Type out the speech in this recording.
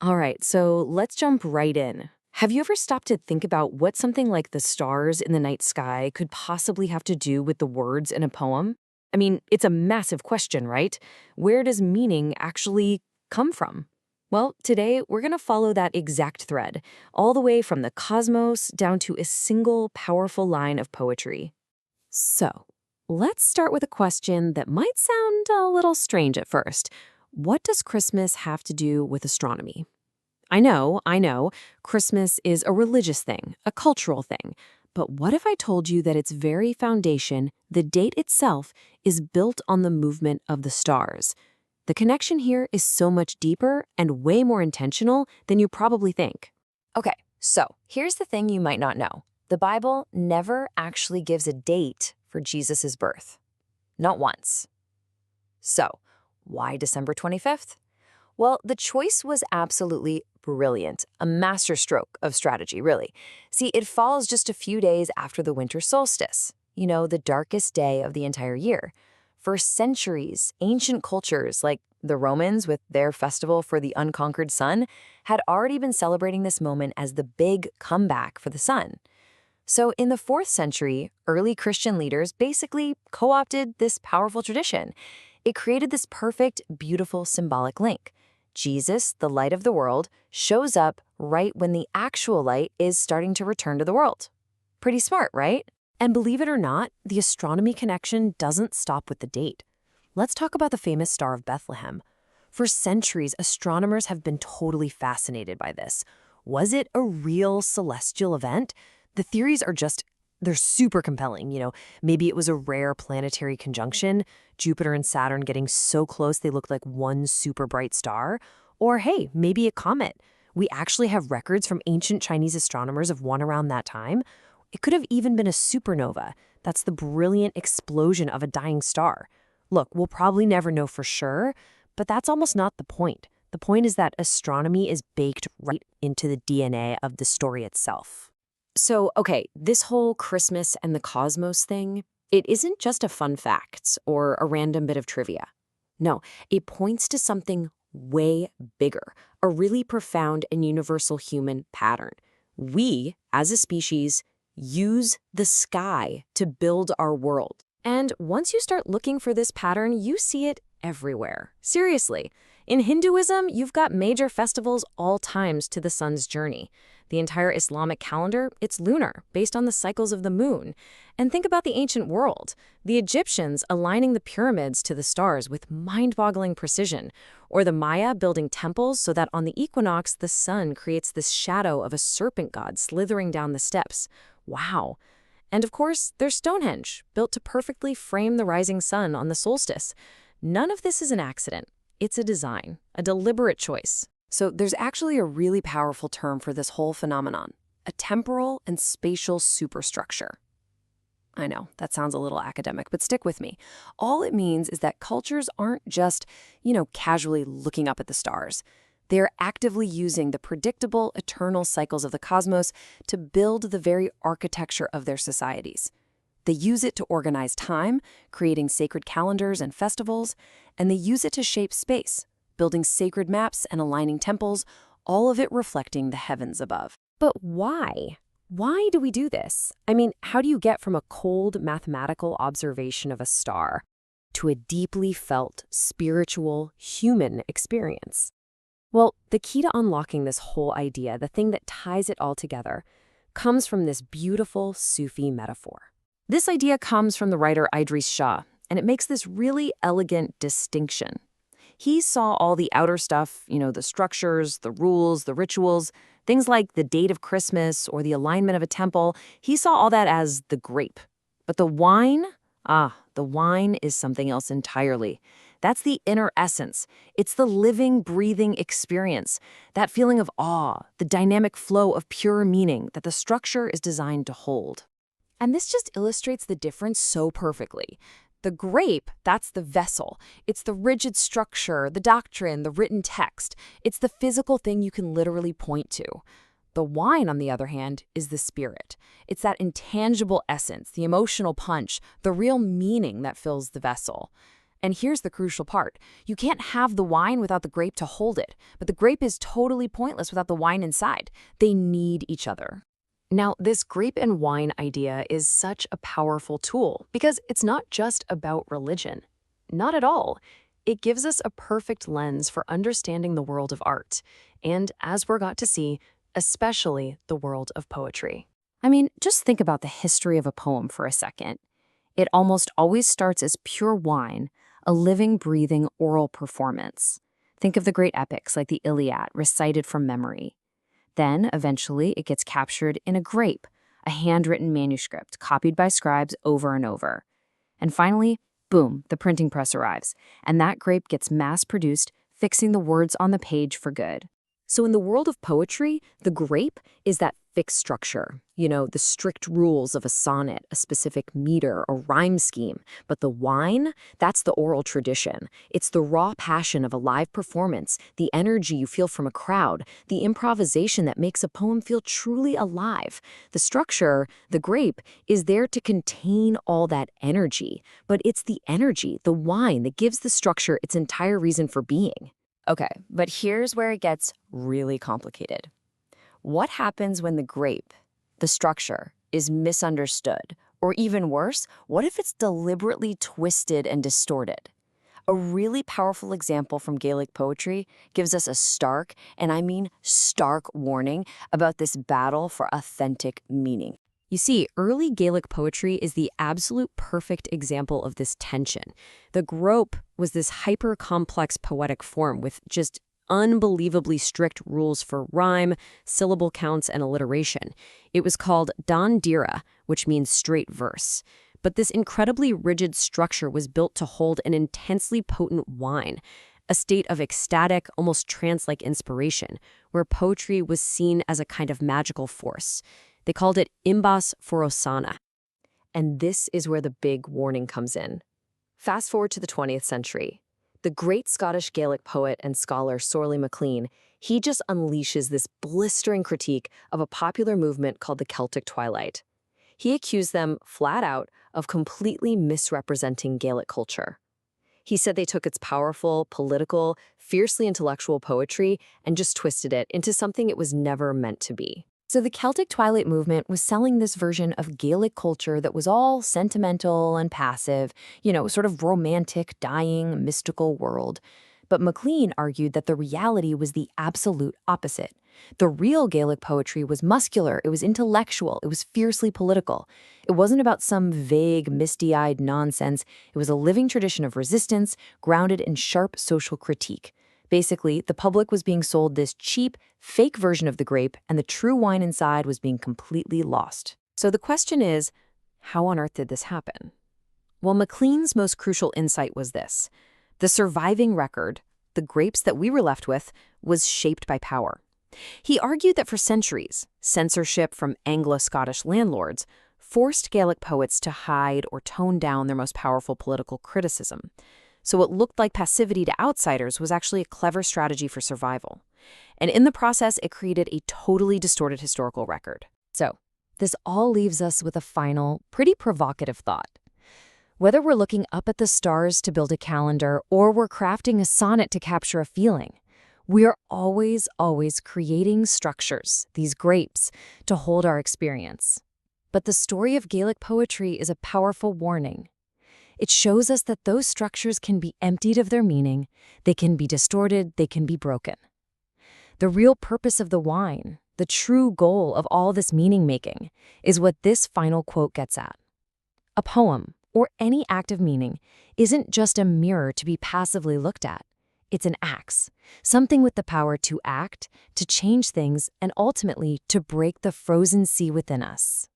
All right, so let's jump right in. Have you ever stopped to think about what something like the stars in the night sky could possibly have to do with the words in a poem? I mean, it's a massive question, right? Where does meaning actually come from? Well, today we're going to follow that exact thread, all the way from the cosmos down to a single powerful line of poetry. So, let's start with a question that might sound a little strange at first. What does Christmas have to do with astronomy? I know, Christmas is a religious thing, a cultural thing. But what if I told you that its very foundation, the date itself, is built on the movement of the stars? The connection here is so much deeper and way more intentional than you probably think. Okay, so here's the thing you might not know. The Bible never actually gives a date for Jesus' birth. Not once. So, why December 25th? Well, the choice was absolutely brilliant, a masterstroke of strategy, really. See, it falls just a few days after the winter solstice, the darkest day of the entire year. For centuries, ancient cultures like the Romans with their festival for the unconquered sun had already been celebrating this moment as the big comeback for the sun. So in the 4th century, early Christian leaders basically co-opted this powerful tradition. It created this perfect, beautiful symbolic link. Jesus, the light of the world, shows up right when the actual light is starting to return to the world. Pretty smart, right? And believe it or not, the astronomy connection doesn't stop with the date. Let's talk about the famous Star of Bethlehem. For centuries, astronomers have been totally fascinated by this. Was it a real celestial event? The theories they're super compelling. Maybe it was a rare planetary conjunction, Jupiter and Saturn getting so close they looked like one super bright star. Or hey, maybe a comet. We actually have records from ancient Chinese astronomers of one around that time. It could have even been a supernova. That's the brilliant explosion of a dying star. Look, we'll probably never know for sure, but that's almost not the point. The point is that astronomy is baked right into the DNA of the story itself. So, okay, this whole Christmas and the cosmos thing, it isn't just a fun fact or a random bit of trivia. No, it points to something way bigger, a really profound and universal human pattern. We, as a species, use the sky to build our world. And once you start looking for this pattern, you see it everywhere. Seriously. In Hinduism, you've got major festivals all times to the sun's journey. The entire Islamic calendar, it's lunar, based on the cycles of the moon. And think about the ancient world. The Egyptians aligning the pyramids to the stars with mind-boggling precision, or the Maya building temples so that on the equinox, the sun creates this shadow of a serpent god slithering down the steps. Wow. And of course, there's Stonehenge, built to perfectly frame the rising sun on the solstice. None of this is an accident. It's a design, a deliberate choice. So there's actually a really powerful term for this whole phenomenon, a temporal and spatial superstructure. I know, that sounds a little academic, but stick with me. All it means is that cultures aren't just, casually looking up at the stars. They're actively using the predictable, eternal cycles of the cosmos to build the very architecture of their societies. They use it to organize time, creating sacred calendars and festivals, and they use it to shape space, building sacred maps and aligning temples, all of it reflecting the heavens above. But why? Why do we do this? I mean, how do you get from a cold mathematical observation of a star to a deeply felt, spiritual, human experience? Well, the key to unlocking this whole idea, the thing that ties it all together, comes from this beautiful Sufi metaphor. This idea comes from the writer Idries Shah, and it makes this really elegant distinction. He saw all the outer stuff, the structures, the rules, the rituals, things like the date of Christmas or the alignment of a temple. He saw all that as the grape. But the wine? The wine is something else entirely. That's the inner essence. It's the living, breathing experience, that feeling of awe, the dynamic flow of pure meaning that the structure is designed to hold. And this just illustrates the difference so perfectly. The grape, that's the vessel. It's the rigid structure, the doctrine, the written text. It's the physical thing you can literally point to. The wine, on the other hand, is the spirit. It's that intangible essence, the emotional punch, the real meaning that fills the vessel. And here's the crucial part. You can't have the wine without the grape to hold it, but the grape is totally pointless without the wine inside. They need each other. Now, this grape and wine idea is such a powerful tool because it's not just about religion. Not at all. It gives us a perfect lens for understanding the world of art, and as we're got to see, especially the world of poetry. I mean, just think about the history of a poem for a second. It almost always starts as pure wine, a living, breathing oral performance. Think of the great epics like the Iliad, recited from memory. Then, eventually, it gets captured in a grape, a handwritten manuscript copied by scribes over and over. And finally, boom, the printing press arrives, and that grape gets mass-produced, fixing the words on the page for good. So in the world of poetry, the grape is that fixed structure, the strict rules of a sonnet, a specific meter, a rhyme scheme. But the wine, that's the oral tradition. It's the raw passion of a live performance, the energy you feel from a crowd, the improvisation that makes a poem feel truly alive. The structure, the grape, is there to contain all that energy. But it's the energy, the wine, that gives the structure its entire reason for being. Okay, but here's where it gets really complicated. What happens when the grape, the structure, is misunderstood? Or even worse, what if it's deliberately twisted and distorted? A really powerful example from Gaelic poetry gives us a stark, and I mean stark, warning about this battle for authentic meaning. You see, early Gaelic poetry is the absolute perfect example of this tension. The grope was this hyper-complex poetic form with just unbelievably strict rules for rhyme, syllable counts, and alliteration. It was called Dan Dira, which means straight verse. But this incredibly rigid structure was built to hold an intensely potent wine, a state of ecstatic, almost trance-like inspiration, where poetry was seen as a kind of magical force. They called it imbas forosana. And this is where the big warning comes in. Fast forward to the 20th century. The great Scottish Gaelic poet and scholar Sorley MacLean, he just unleashes this blistering critique of a popular movement called the Celtic Twilight. He accused them, flat out, of completely misrepresenting Gaelic culture. He said they took its powerful, political, fiercely intellectual poetry and just twisted it into something it was never meant to be. So the Celtic Twilight movement was selling this version of Gaelic culture that was all sentimental and passive, sort of romantic, dying, mystical world. But MacLean argued that the reality was the absolute opposite. The real Gaelic poetry was muscular, it was intellectual, it was fiercely political. It wasn't about some vague, misty-eyed nonsense. It was a living tradition of resistance, grounded in sharp social critique. Basically, the public was being sold this cheap, fake version of the grape, and the true wine inside was being completely lost. So the question is, how on earth did this happen? Well, MacLean's most crucial insight was this. The surviving record, the grapes that we were left with, was shaped by power. He argued that for centuries, censorship from Anglo-Scottish landlords forced Gaelic poets to hide or tone down their most powerful political criticism. So what looked like passivity to outsiders was actually a clever strategy for survival. And in the process, it created a totally distorted historical record. So this all leaves us with a final, pretty provocative thought. Whether we're looking up at the stars to build a calendar or we're crafting a sonnet to capture a feeling, we are always creating structures, these grapes, to hold our experience. But the story of Gaelic poetry is a powerful warning. It shows us that those structures can be emptied of their meaning, they can be distorted, they can be broken. The real purpose of the wine, the true goal of all this meaning-making, is what this final quote gets at. A poem, or any act of meaning, isn't just a mirror to be passively looked at. It's an axe, something with the power to act, to change things, and ultimately to break the frozen sea within us.